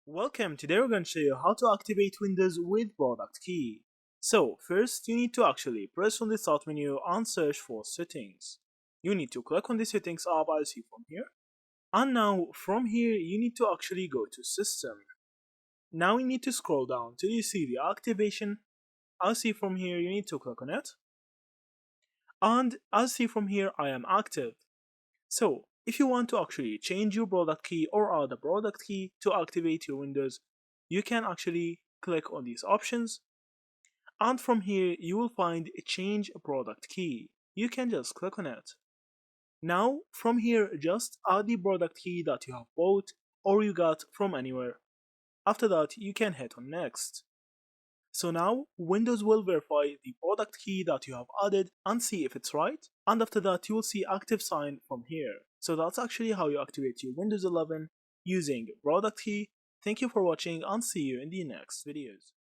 Welcome, today we're going to show you how to activate Windows with product key. So first you need to actually press on the start menu and search for settings. You need to click on the settings tab as you see from here. And now from here you need to actually go to system. Now you need to scroll down till you see the activation. As you see from here you need to click on it. And as you see from here I am active. So if you want to actually change your product key or add a product key to activate your Windows, you can actually click on these options, and from here you will find a change product key. You can just click on it. Now from here just add the product key that you have bought or you got from anywhere. After that you can hit on next. So now Windows will verify the product key that you have added and see if it's right, and after that you will see active sign from here. So that's actually how you activate your Windows 11 using product key. Thank you for watching and see you in the next videos.